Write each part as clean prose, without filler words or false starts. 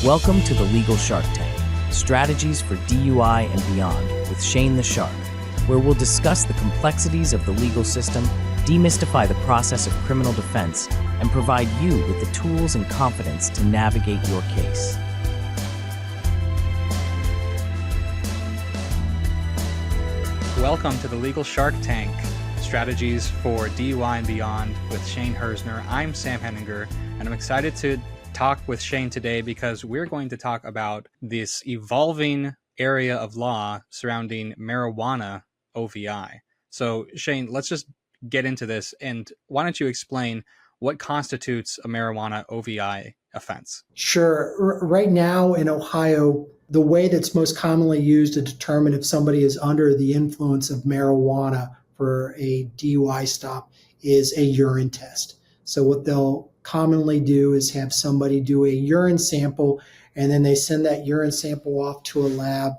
Welcome to the Legal Shark Tank, Strategies for DUI and Beyond with Shane the Shark, where we'll discuss the complexities of the legal system, demystify the process of criminal defense, and provide you with the tools and confidence to navigate your case. Welcome to the Legal Shark Tank, Strategies for DUI and Beyond with Shane Hersner. I'm Sam Henninger, and I'm excited to talk with Shane today because we're going to talk about this evolving area of law surrounding marijuana OVI. So Shane, let's just get into this, and why don't you explain what constitutes a marijuana OVI offense? Sure. Right now in Ohio, the way that's most commonly used to determine if somebody is under the influence of marijuana for a DUI stop is a urine test. So what they'll commonly do is have somebody do a urine sample, and then they send that urine sample off to a lab.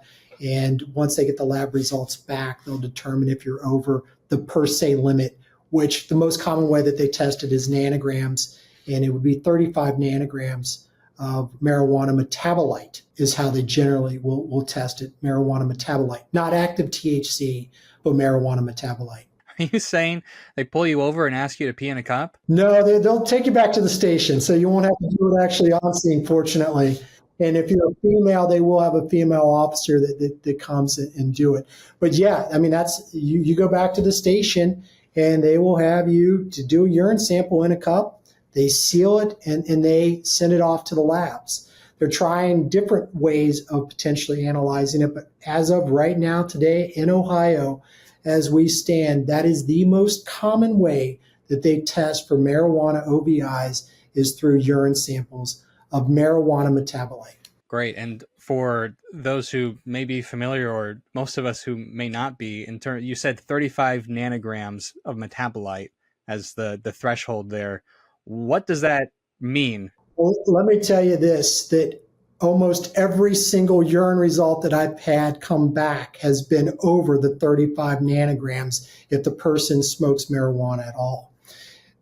And once they get the lab results back, they'll determine if you're over the per se limit, which the most common way that they test it is nanograms. And it would be 35 nanograms of marijuana metabolite is how they generally will test it. Marijuana metabolite, not active THC, but marijuana metabolite. Are you saying they pull you over and ask you to pee in a cup? No, they'll take you back to the station, so you won't have to do it actually on scene, fortunately. And if you're a female, they will have a female officer that comes and do it. But yeah, I mean, that's you go back to the station, and they will have you to do a urine sample in a cup. They seal it, and they send it off to the labs. They're trying different ways of potentially analyzing it, but as of right now, today in Ohio, as we stand, that is the most common way that they test for marijuana OVIs is through urine samples of marijuana metabolite. Great. And for those who may be familiar, or most of us who may not be, you said 35 nanograms of metabolite as the threshold there. What does that mean? Well, let me tell you this, that almost every single urine result that I've had come back has been over the 35 nanograms if the person smokes marijuana at all.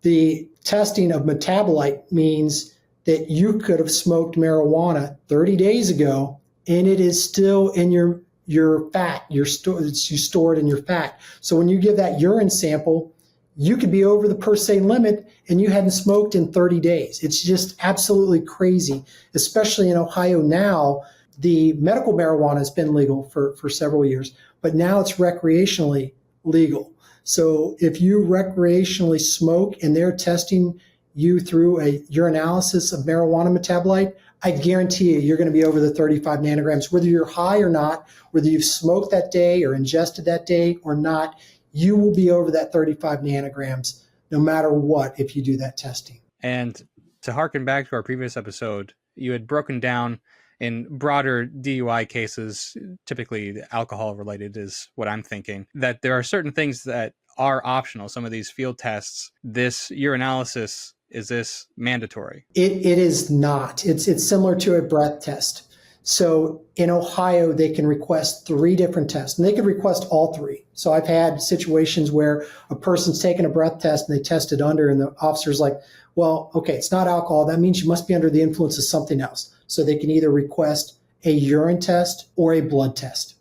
The testing of metabolite means that you could have smoked marijuana 30 days ago and it is still in your fat. You store it in your fat. So when you give that urine sample, you could be over the per se limit and you hadn't smoked in 30 days. It's just absolutely crazy, especially in Ohio now. The medical marijuana has been legal for several years, but now it's recreationally legal. So if you recreationally smoke and they're testing you through a urinalysis of marijuana metabolite, I guarantee you're going to be over the 35 nanograms, whether you're high or not, whether you've smoked that day or ingested that day or not. You will be over that 35 nanograms no matter what if you do that testing. And to harken back to our previous episode, you had broken down in broader DUI cases, typically alcohol related is what I'm thinking, that there are certain things that are optional. Some of these field tests, this urinalysis, is this mandatory? It is not. It's similar to a breath test. So in Ohio, they can request 3 different tests, and they can request all 3. So I've had situations where a person's taken a breath test and they tested under, and the officer's like, well, okay, it's not alcohol. That means you must be under the influence of something else. So they can either request a urine test or a blood test.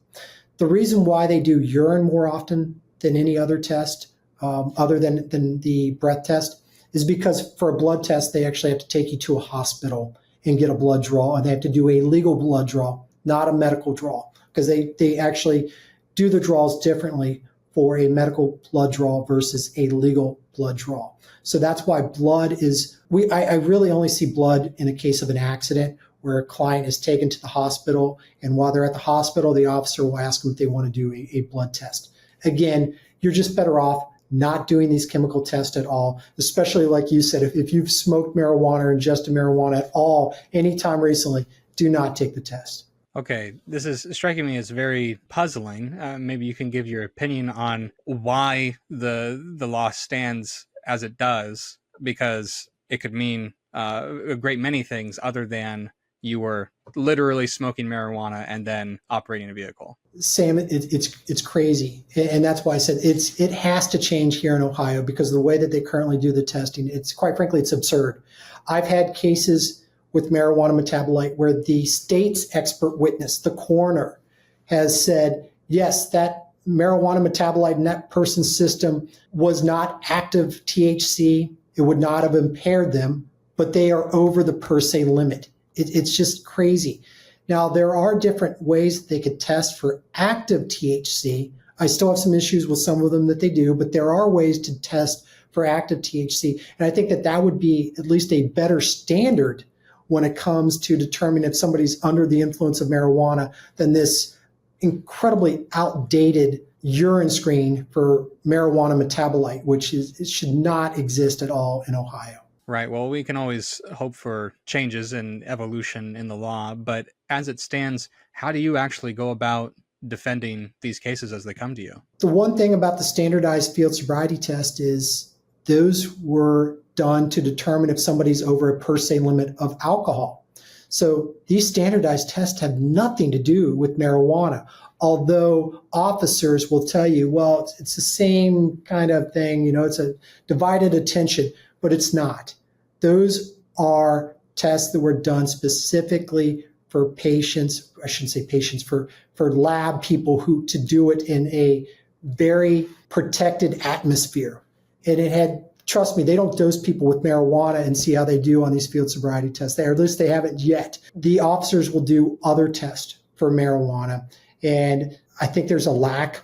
The reason why they do urine more often than any other test, other than the breath test, is because for a blood test, they actually have to take you to a hospital and get a blood draw, and they have to do a legal blood draw, not a medical draw, because they actually do the draws differently for a medical blood draw versus a legal blood draw. So that's why blood is, I really only see blood in a case of an accident where a client is taken to the hospital, and while they're at the hospital, the officer will ask them if they want to do a blood test. Again, you're just better off not doing these chemical tests at all, especially like you said, if you've smoked marijuana or ingested marijuana at all anytime recently, do not take the test. Okay, this is striking me as very puzzling. Maybe you can give your opinion on why the law stands as it does, because it could mean a great many things other than you were literally smoking marijuana and then operating a vehicle. Sam, it's crazy. And that's why I said it has to change here in Ohio, because the way that they currently do the testing, it's quite frankly, it's absurd. I've had cases with marijuana metabolite where the state's expert witness, the coroner, has said, yes, that marijuana metabolite in that person's system was not active THC. It would not have impaired them, but they are over the per se limit. It's just crazy. Now, there are different ways they could test for active THC. I still have some issues with some of them that they do, but there are ways to test for active THC. And I think that that would be at least a better standard when it comes to determining if somebody's under the influence of marijuana than this incredibly outdated urine screen for marijuana metabolite, which it should not exist at all in Ohio. Right. Well, we can always hope for changes and evolution in the law, but as it stands, how do you actually go about defending these cases as they come to you? The one thing about the standardized field sobriety test is those were done to determine if somebody's over a per se limit of alcohol. So these standardized tests have nothing to do with marijuana, although officers will tell you, well, it's the same kind of thing, it's a divided attention, but it's not. Those are tests that were done specifically for patients, I shouldn't say patients, for lab people to do it in a very protected atmosphere. And it had, trust me, they don't dose people with marijuana and see how they do on these field sobriety tests. Or at least they haven't yet. The officers will do other tests for marijuana. And I think there's a lack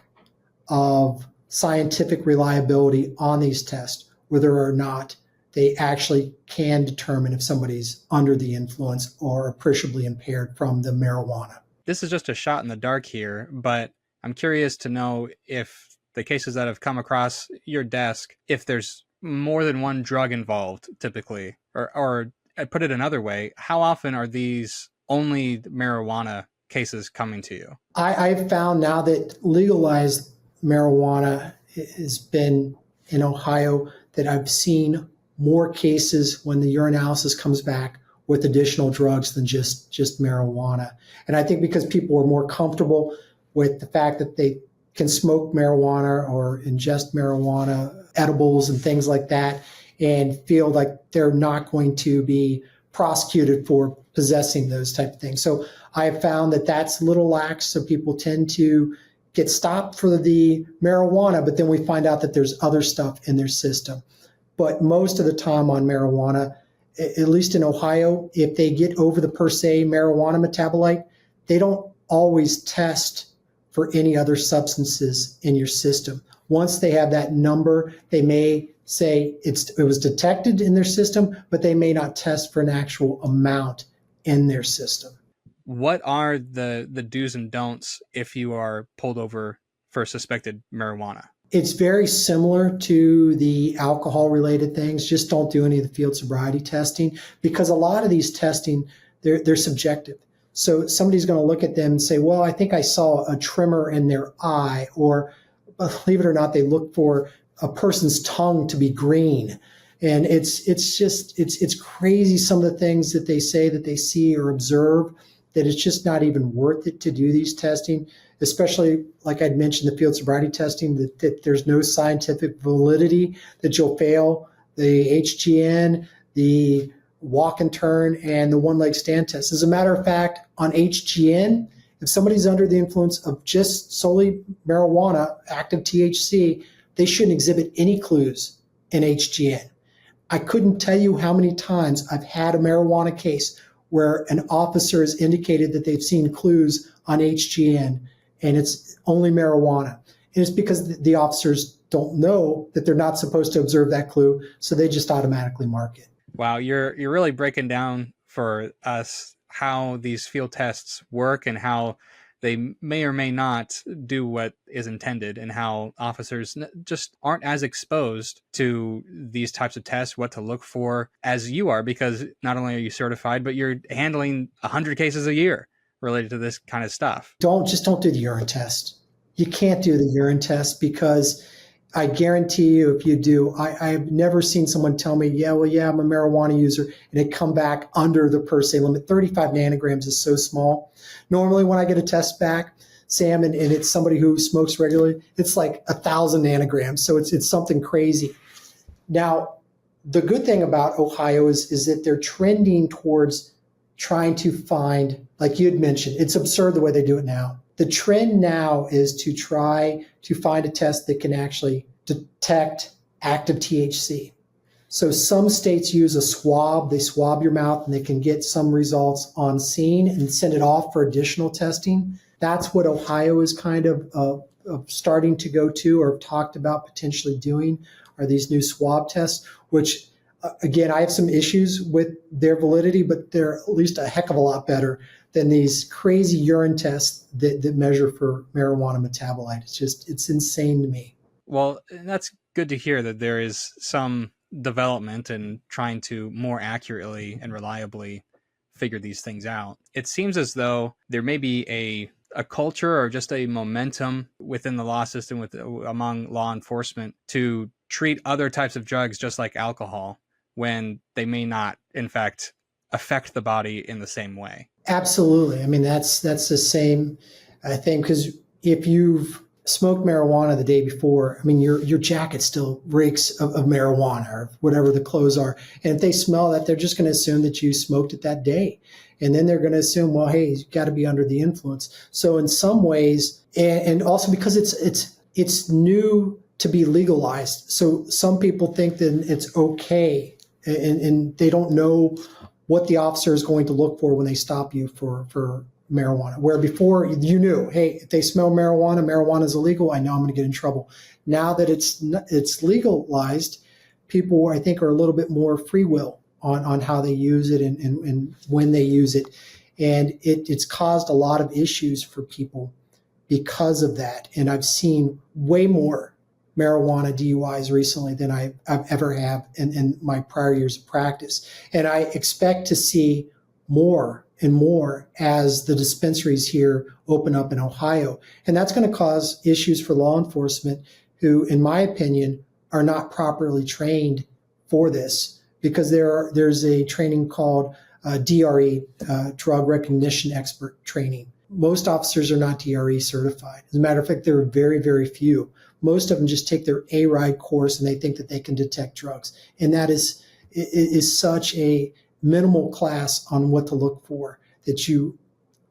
of scientific reliability on these tests, whether or not they actually can determine if somebody's under the influence or appreciably impaired from the marijuana. This is just a shot in the dark here, but I'm curious to know if the cases that have come across your desk, if there's more than one drug involved typically, or I put it another way, how often are these only marijuana cases coming to you? I've found now that legalized marijuana has been in Ohio that I've seen more cases when the urinalysis comes back with additional drugs than just marijuana. And I think because people are more comfortable with the fact that they can smoke marijuana or ingest marijuana, edibles and things like that, and feel like they're not going to be prosecuted for possessing those type of things. So I have found that that's a little lax, so people tend to get stopped for the marijuana, but then we find out that there's other stuff in their system. But most of the time on marijuana, at least in Ohio, if they get over the per se marijuana metabolite, they don't always test for any other substances in your system. Once they have that number, they may say it was detected in their system, but they may not test for an actual amount in their system. What are the do's and don'ts if you are pulled over for suspected marijuana? It's very similar to the alcohol-related things. Just don't do any of the field sobriety testing, because a lot of these testing, they're subjective. So somebody's going to look at them and say, well, I think I saw a tremor in their eye, or believe it or not, they look for a person's tongue to be green. And it's crazy, some of the things that they say that they see or observe, that it's just not even worth it to do these testing, especially, like I'd mentioned, the field sobriety testing, that there's no scientific validity, that you'll fail the HGN, the walk and turn, and the one-leg stand test. As a matter of fact, on HGN, if somebody's under the influence of just solely marijuana, active THC, they shouldn't exhibit any clues in HGN. I couldn't tell you how many times I've had a marijuana case where an officer has indicated that they've seen clues on HGN, and it's only marijuana. And it's because the officers don't know that they're not supposed to observe that clue, so they just automatically mark it. Wow, you're really breaking down for us how these field tests work and how they may or may not do what is intended, and how officers just aren't as exposed to these types of tests, what to look for, as you are, because not only are you certified, but you're handling 100 cases a year related to this kind of stuff. Don't do the urine test. You can't do the urine test, because I guarantee you, if you do, I've never seen someone tell me, I'm a marijuana user, and it come back under the per se limit. 35 nanograms is so small. Normally when I get a test back, Sam, and it's somebody who smokes regularly, it's like 1,000 nanograms. So it's something crazy. Now, the good thing about Ohio is that they're trending towards trying to find, like you had mentioned, it's absurd the way they do it now. The trend now is to try to find a test that can actually detect active THC. So some states use a swab. They swab your mouth and they can get some results on scene and send it off for additional testing. That's what Ohio is kind of starting to go to, or talked about potentially doing, are these new swab tests, which, again, I have some issues with their validity, but they're at least a heck of a lot better than these crazy urine tests that measure for marijuana metabolite. It's insane to me. Well, that's good to hear that there is some development in trying to more accurately and reliably figure these things out. It seems as though there may be a culture or just a momentum within the law system among law enforcement to treat other types of drugs just like alcohol when they may not, in fact, affect the body in the same way. Absolutely. I mean, that's the same, I think, because if you've smoked marijuana the day before, I mean, your jacket still reeks of marijuana or whatever the clothes are. And if they smell that, they're just going to assume that you smoked it that day. And then they're going to assume, well, hey, you've got to be under the influence. So in some ways, and also because it's new to be legalized. So some people think that it's okay, and they don't know what the officer is going to look for when they stop you for marijuana. Where before you knew, hey, if they smell marijuana is illegal, I know I'm going to get in trouble. Now that it's legalized, people, I think, are a little bit more free will on how they use it and when they use it. And it's caused a lot of issues for people because of that. And I've seen way more marijuana DUIs recently than I've ever have in my prior years of practice. And I expect to see more and more as the dispensaries here open up in Ohio. And that's going to cause issues for law enforcement who, in my opinion, are not properly trained for this, because there's a training called DRE, Drug Recognition Expert Training. Most officers are not DRE certified. As a matter of fact, there are very, very few. Most of them just take their A-RIDE course and they think that they can detect drugs. And that is such a minimal class on what to look for, that you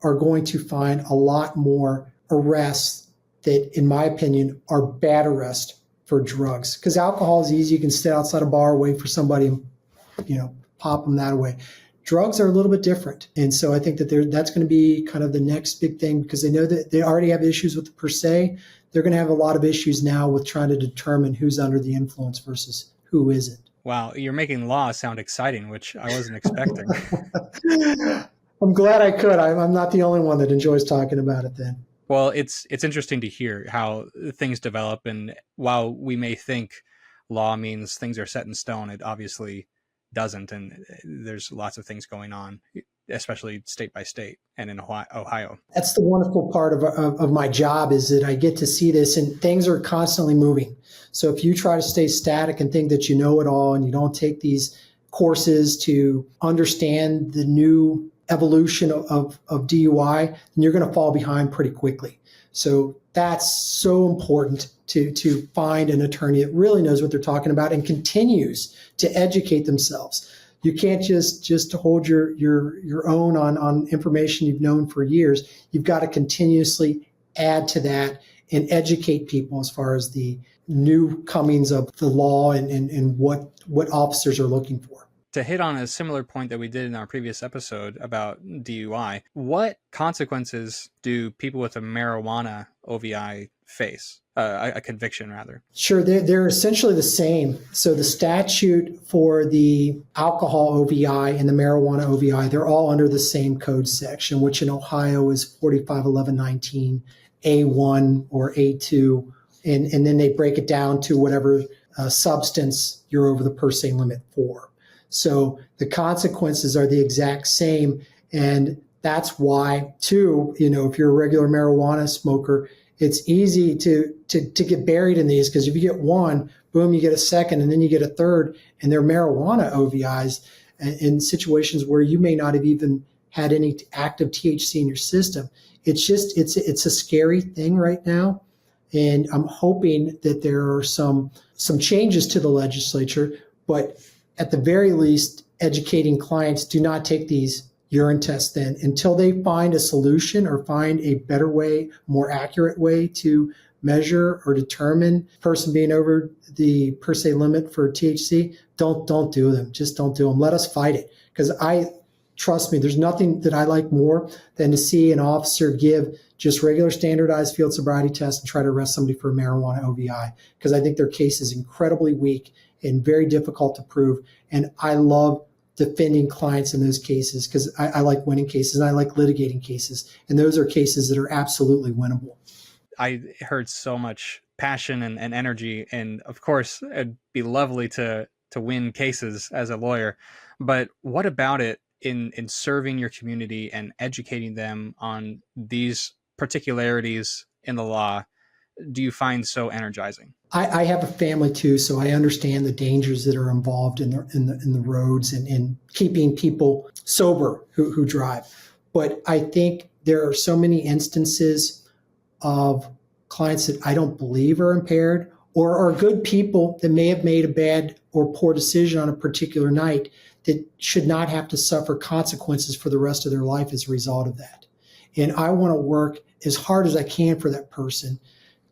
are going to find a lot more arrests that, in my opinion, are bad arrests for drugs. Because alcohol is easy. You can sit outside a bar, wait for somebody and, pop them that way. Drugs are a little bit different. And so I think that that's going to be kind of the next big thing, because they know that they already have issues with the per se. They're going to have a lot of issues now with trying to determine who's under the influence versus who isn't. Wow, you're making law sound exciting, which I wasn't expecting. I'm glad I could. I'm not the only one that enjoys talking about it then. Well, it's interesting to hear how things develop. And while we may think law means things are set in stone, it obviously doesn't. And there's lots of things going on, especially state by state and in Ohio. That's the wonderful part of my job, is that I get to see this, and things are constantly moving. So if you try to stay static and think that you know it all, and you don't take these courses to understand the new evolution of DUI, then you're going to fall behind pretty quickly. So that's so important to find an attorney that really knows what they're talking about and continues to educate themselves. You can't just hold your own on information you've known for years. You've got to continuously add to that and educate people as far as the new comings of the law and what officers are looking for. To hit on a similar point that we did in our previous episode about DUI, what consequences do people with a marijuana OVI face? A conviction, rather. Sure, they're essentially the same. So the statute for the alcohol OVI and the marijuana OVI, they're all under the same code section, which in Ohio is 451119 A1 or A2, and then they break it down to whatever substance you're over the per se limit for. So the consequences are the exact same, and that's why, too, if you're a regular marijuana smoker, it's easy to get buried in these, because if you get one, boom, you get a second, and then you get a third, and they're marijuana OVIs in situations where you may not have even had any active THC in your system. It's a scary thing right now, and I'm hoping that there are some changes to the legislature, but at the very least, educating clients, do not take these, urine test then until they find a solution or find a better way, more accurate way to measure or determine person being over the per se limit for THC. Don't do them. Just don't do them. Let us fight it. Because trust me, there's nothing that I like more than to see an officer give just regular standardized field sobriety tests and try to arrest somebody for marijuana OVI, because I think their case is incredibly weak and very difficult to prove. And I love defending clients in those cases because I like winning cases and I like litigating cases. And those are cases that are absolutely winnable. I heard so much passion and energy. And of course, it'd be lovely to win cases as a lawyer. But what about it in serving your community and educating them on these particularities in the law do you find so energizing? I have a family too, so I understand the dangers that are involved in the roads and in keeping people sober who drive. But I think there are so many instances of clients that I don't believe are impaired or are good people that may have made a bad or poor decision on a particular night that should not have to suffer consequences for the rest of their life as a result of that. And I want to work as hard as I can for that person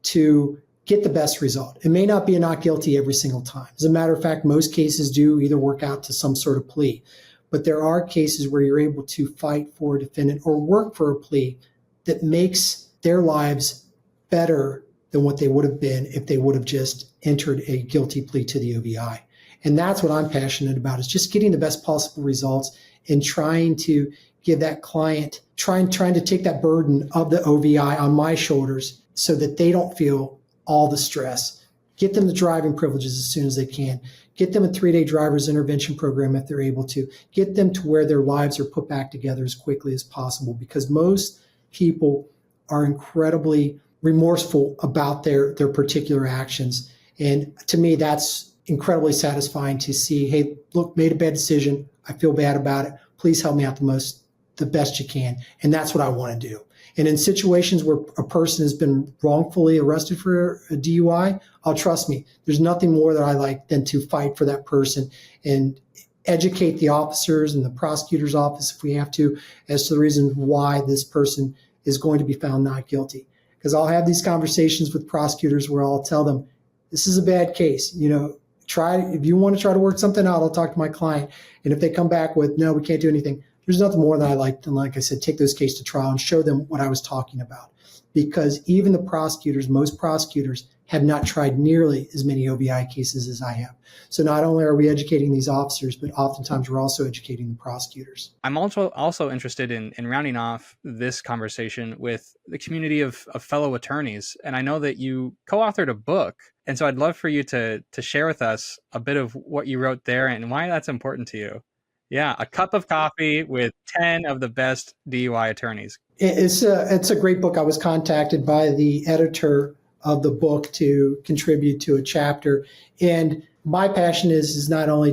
to get the best result. It may not be a not guilty every single time. As a matter of fact, most cases do either work out to some sort of plea. But there are cases where you're able to fight for a defendant or work for a plea that makes their lives better than what they would have been if they would have just entered a guilty plea to the OVI. And that's what I'm passionate about, is just getting the best possible results and trying to give that client, trying to take that burden of the OVI on my shoulders so that they don't feel all the stress. Get them the driving privileges as soon as they can. Get them a 3-day driver's intervention program if they're able to. Get them to where their lives are put back together as quickly as possible, because most people are incredibly remorseful about their particular actions. And to me, that's incredibly satisfying to see, hey, look, made a bad decision. I feel bad about it. Please help me out the best you can. And that's what I want to do. And in situations where a person has been wrongfully arrested for a DUI, trust me, there's nothing more that I like than to fight for that person and educate the officers and the prosecutor's office, if we have to, as to the reason why this person is going to be found not guilty. Because I'll have these conversations with prosecutors where I'll tell them, this is a bad case. If you want to try to work something out, I'll talk to my client. And if they come back with, no, we can't do anything, there's nothing more that I like than, like I said, take those cases to trial and show them what I was talking about. Because even most prosecutors have not tried nearly as many OVI cases as I have. So not only are we educating these officers, but oftentimes we're also educating the prosecutors. I'm also interested in rounding off this conversation with the community of fellow attorneys. And I know that you co-authored a book. And so I'd love for you to share with us a bit of what you wrote there and why that's important to you. Yeah, A Cup of Coffee with 10 of the Best DUI Attorneys. It's a great book. I was contacted by the editor of the book to contribute to a chapter. And my passion is not only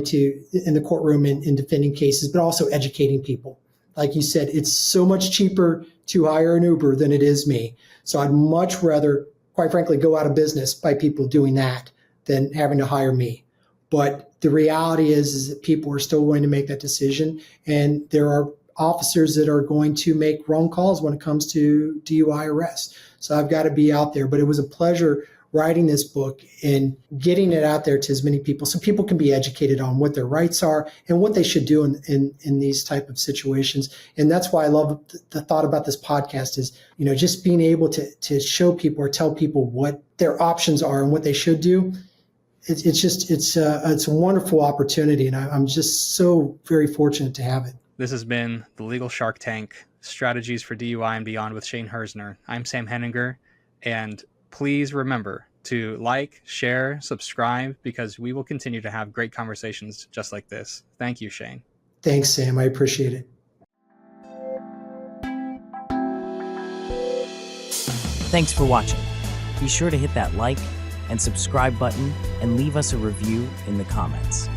in the courtroom in defending cases, but also educating people. Like you said, it's so much cheaper to hire an Uber than it is me. So I'd much rather, quite frankly, go out of business by people doing that than having to hire me. But the reality is that people are still going to make that decision. And there are officers that are going to make wrong calls when it comes to DUI arrests. So I've got to be out there. But it was a pleasure writing this book and getting it out there to as many people so people can be educated on what their rights are and what they should do in these type of situations. And that's why I love the thought about this podcast is, just being able to show people or tell people what their options are and what they should do. It's a wonderful opportunity, and I'm just so very fortunate to have it. This has been the Legal Shark Tank, Strategies for DUI and Beyond with Shane Hersner. I'm Sam Henninger, and please remember to like, share, subscribe, because we will continue to have great conversations just like this. Thank you, Shane. Thanks, Sam. I appreciate it. Thanks for watching. Be sure to hit that like and subscribe button and leave us a review in the comments.